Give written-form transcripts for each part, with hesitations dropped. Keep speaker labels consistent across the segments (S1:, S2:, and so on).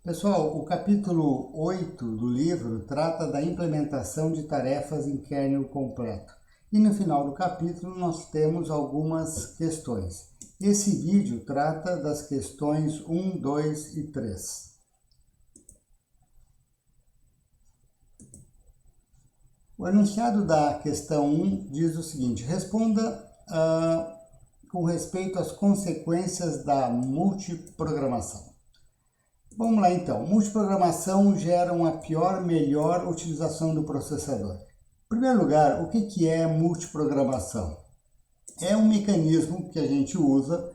S1: Pessoal, o capítulo 8 do livro trata da implementação de tarefas em kernel completo. E no final do capítulo nós temos algumas questões. Esse vídeo trata das questões 1, 2 e 3. O enunciado da questão 1 diz o seguinte: responda com respeito às consequências da multiprogramação. Vamos lá então. Multiprogramação gera uma melhor utilização do processador. Em primeiro lugar, o que é multiprogramação? É um mecanismo que a gente usa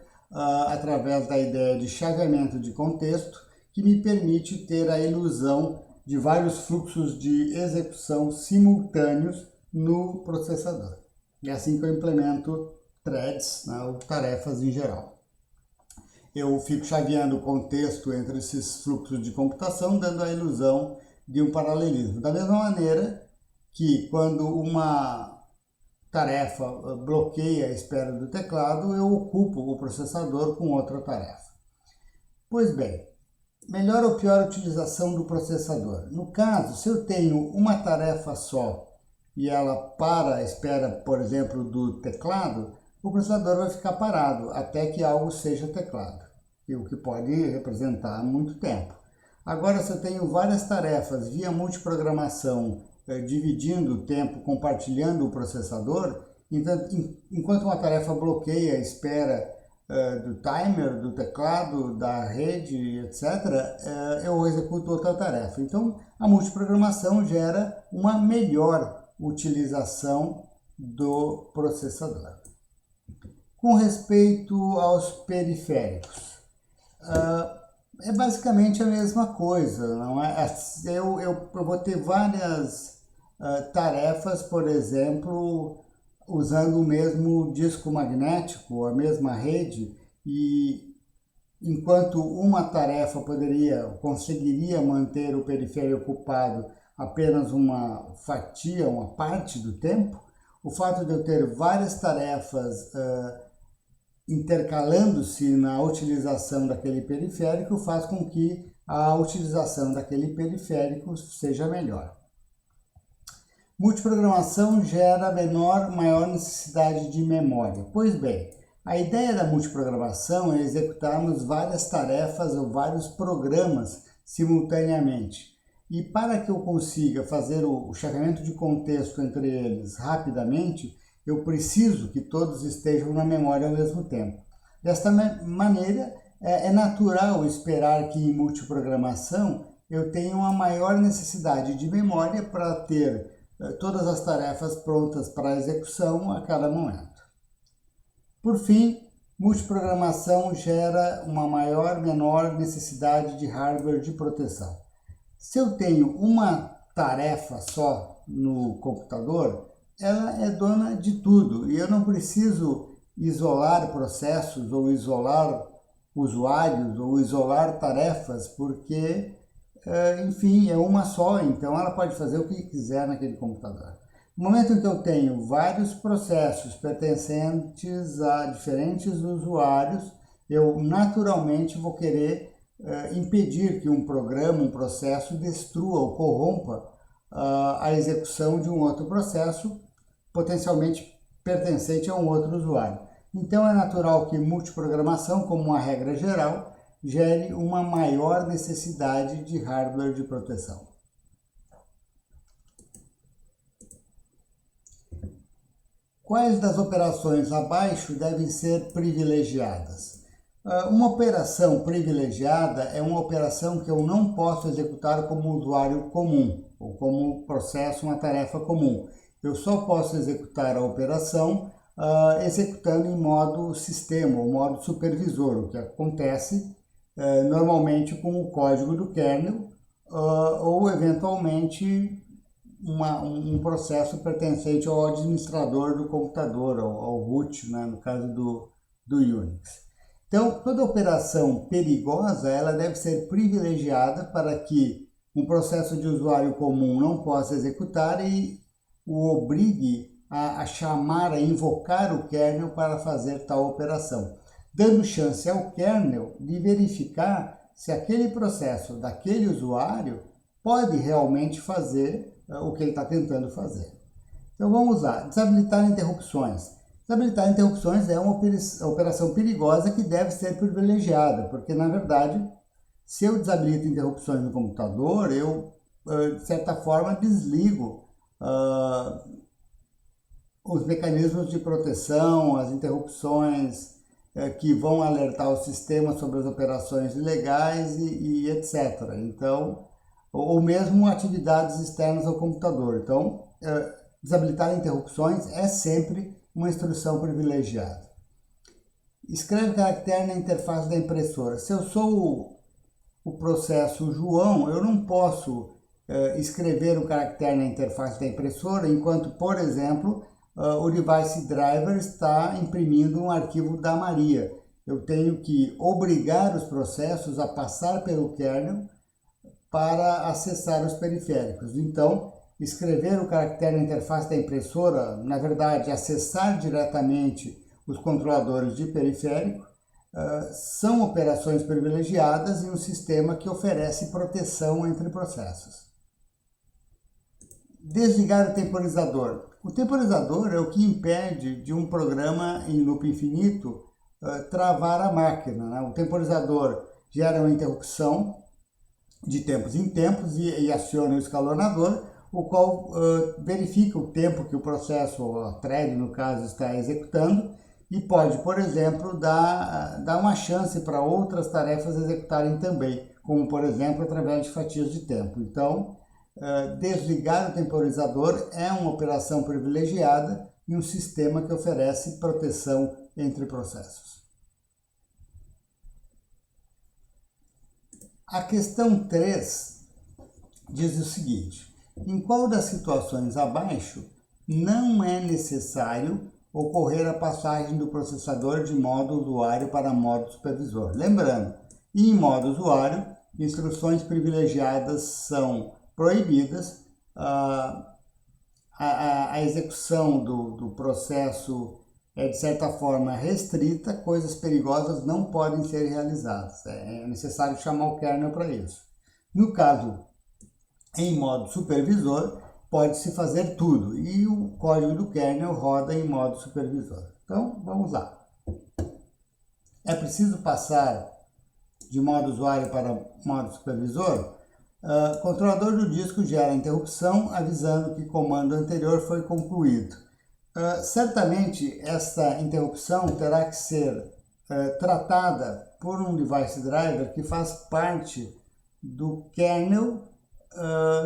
S1: através da ideia de chaveamento de contexto que me permite ter a ilusão de vários fluxos de execução simultâneos no processador. É assim que eu implemento threads, ou tarefas em geral. Eu fico chaveando o contexto entre esses fluxos de computação, dando a ilusão de um paralelismo. Da mesma maneira que quando uma tarefa bloqueia a espera do teclado, eu ocupo o processador com outra tarefa. Pois bem, melhor ou pior utilização do processador? No caso, se eu tenho uma tarefa só e ela para a espera, por exemplo, do teclado, o processador vai ficar parado até que algo seja teclado, o que pode representar muito tempo. Agora, se eu tenho várias tarefas via multiprogramação, dividindo o tempo, compartilhando o processador, então, enquanto uma tarefa bloqueia a espera do timer, do teclado, da rede, etc., eu executo outra tarefa. Então, a multiprogramação gera uma melhor utilização do processador. Com respeito aos periféricos, é basicamente a mesma coisa, não é? Eu vou ter várias tarefas, por exemplo, usando o mesmo disco magnético, a mesma rede, e enquanto uma tarefa conseguiria manter o periférico ocupado apenas uma fatia, uma parte do tempo, o fato de eu ter várias tarefas intercalando-se na utilização daquele periférico faz com que a utilização daquele periférico seja melhor. Multiprogramação gera maior necessidade de memória. Pois bem, a ideia da multiprogramação é executarmos várias tarefas ou vários programas simultaneamente. E para que eu consiga fazer o chaveamento de contexto entre eles rapidamente, eu preciso que todos estejam na memória ao mesmo tempo. Desta maneira, é natural esperar que em multiprogramação eu tenha uma maior necessidade de memória para ter todas as tarefas prontas para execução a cada momento. Por fim, multiprogramação gera uma menor necessidade de hardware de proteção. Se eu tenho uma tarefa só no computador, ela é dona de tudo e eu não preciso isolar processos ou isolar usuários ou isolar tarefas, porque, enfim, é uma só, então ela pode fazer o que quiser naquele computador. No momento em que eu tenho vários processos pertencentes a diferentes usuários, eu naturalmente vou querer impedir que um programa, um processo destrua ou corrompa a execução de um outro processo potencialmente pertencente a um outro usuário. Então é natural que multiprogramação, como uma regra geral, gere uma maior necessidade de hardware de proteção. Quais das operações abaixo devem ser privilegiadas? Uma operação privilegiada é uma operação que eu não posso executar como usuário comum, ou como processo, uma tarefa comum. Eu só posso executar a operação executando em modo sistema, ou modo supervisor, o que acontece normalmente com o código do kernel, ou eventualmente um processo pertencente ao administrador do computador, ao root, no caso do Unix. Então, toda operação perigosa ela deve ser privilegiada para que um processo de usuário comum não possa executar e o obrigue a chamar, a invocar o kernel para fazer tal operação, dando chance ao kernel de verificar se aquele processo daquele usuário pode realmente fazer o que ele está tentando fazer. Então vamos lá, desabilitar interrupções. Desabilitar interrupções é uma operação perigosa que deve ser privilegiada, porque na verdade, se eu desabilito interrupções no computador, eu, de certa forma, desligo os mecanismos de proteção, as interrupções que vão alertar o sistema sobre as operações ilegais e etc. Então, ou mesmo atividades externas ao computador. Então, desabilitar interrupções é sempre uma instrução privilegiada. Escreve o caractere na interface da impressora. Se eu sou o processo João, eu não posso escrever o caractere na interface da impressora, enquanto, por exemplo, o device driver está imprimindo um arquivo da Maria. Eu tenho que obrigar os processos a passar pelo kernel para acessar os periféricos. Então, escrever o caractere na interface da impressora, na verdade, acessar diretamente os controladores de periférico, são operações privilegiadas em um sistema que oferece proteção entre processos. Desligar o temporizador. O temporizador é o que impede de um programa em loop infinito travar a máquina, né? O temporizador gera uma interrupção de tempos em tempos e aciona o escalonador, o qual verifica o tempo que o processo, a thread no caso, está executando e pode, por exemplo, dar uma chance para outras tarefas executarem também, como, por exemplo, através de fatias de tempo. Então, desligar o temporizador é uma operação privilegiada em um sistema que oferece proteção entre processos. A questão 3 diz o seguinte: em qual das situações abaixo não é necessário ocorrer a passagem do processador de modo usuário para modo supervisor? Lembrando, em modo usuário, instruções privilegiadas são proibidas, a execução do processo é de certa forma restrita, coisas perigosas não podem ser realizadas. É necessário chamar o kernel para isso. No caso, em modo supervisor, pode-se fazer tudo e o código do kernel roda em modo supervisor. Então, vamos lá. É preciso passar de modo usuário para modo supervisor? O controlador do disco gera interrupção avisando que o comando anterior foi concluído. Certamente, essa interrupção terá que ser tratada por um device driver que faz parte do kernel,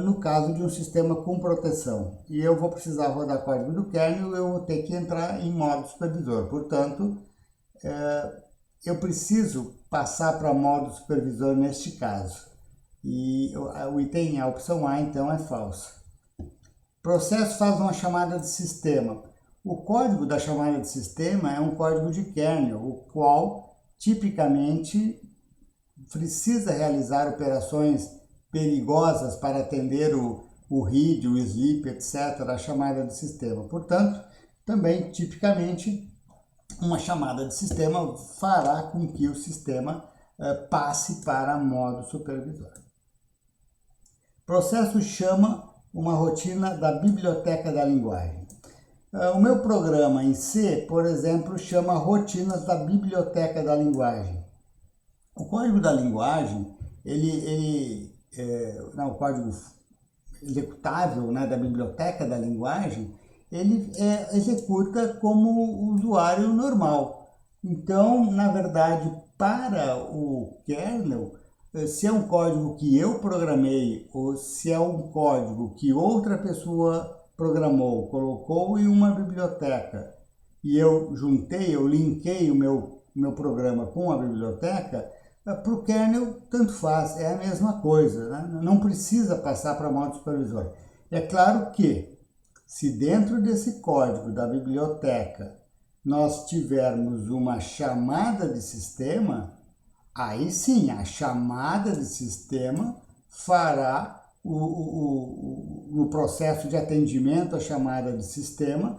S1: no caso de um sistema com proteção. E eu vou precisar rodar código do kernel, eu vou ter que entrar em modo supervisor. Portanto, eu preciso passar para modo supervisor neste caso. E o item, a opção A, então, é falsa. Processo faz uma chamada de sistema. O código da chamada de sistema é um código de kernel, o qual tipicamente precisa realizar operações perigosas para atender o read, o sleep, etc., a chamada de sistema. Portanto, também tipicamente uma chamada de sistema fará com que o sistema passe para modo supervisor. Processo chama uma rotina da biblioteca da linguagem. O meu programa em C, por exemplo, chama rotinas da biblioteca da linguagem. O código da linguagem, o código executável, né, da biblioteca da linguagem, ele executa como usuário normal. Então, na verdade, para o kernel, se é um código que eu programei ou se é um código que outra pessoa programou, colocou em uma biblioteca e eu linkei o meu programa com a biblioteca, para o kernel tanto faz, é a mesma coisa, né? Não precisa passar para modo supervisor. É claro que, se dentro desse código da biblioteca nós tivermos uma chamada de sistema, aí sim, a chamada de sistema fará no processo de atendimento à chamada de sistema,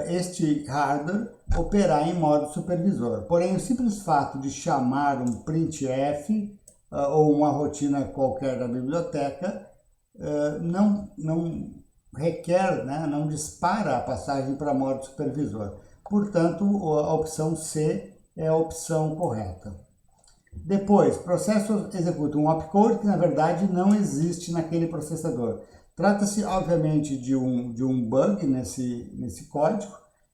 S1: este hardware operar em modo supervisor. Porém, o simples fato de chamar um printf ou uma rotina qualquer da biblioteca, não requer, né, não dispara a passagem para modo supervisor. Portanto, a opção C é a opção correta. Depois, o processo executa um opcode que na verdade não existe naquele processador. Trata-se, obviamente, de um bug nesse código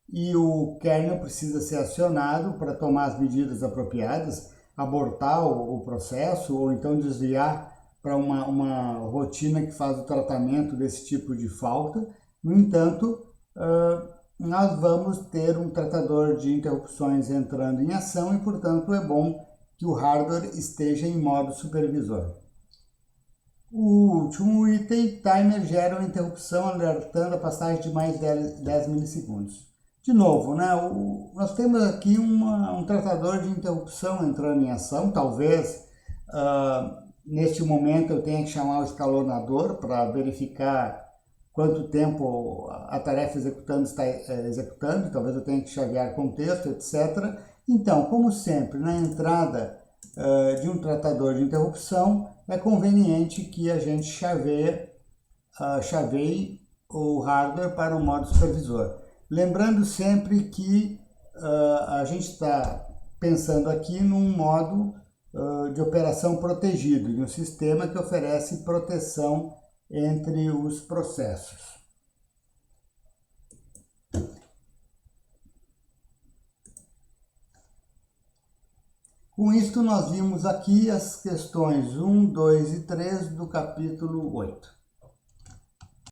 S1: e o kernel precisa ser acionado para tomar as medidas apropriadas, abortar o processo ou então desviar para uma rotina que faz o tratamento desse tipo de falta. No entanto, nós vamos ter um tratador de interrupções entrando em ação e, portanto, é bom que o hardware esteja em modo supervisor. O último item, timer gera uma interrupção alertando a passagem de mais 10 milissegundos. De novo, né, nós temos aqui um tratador de interrupção entrando em ação. Talvez neste momento eu tenha que chamar o escalonador para verificar quanto tempo a tarefa executando está executando. Talvez eu tenha que chavear contexto, etc. Então, como sempre, na entrada de um tratador de interrupção, é conveniente que a gente chaveie o hardware para o modo supervisor. Lembrando sempre que a gente está pensando aqui num modo de operação protegido, em um sistema que oferece proteção entre os processos. Com isto, nós vimos aqui as questões 1, 2 e 3 do capítulo 8.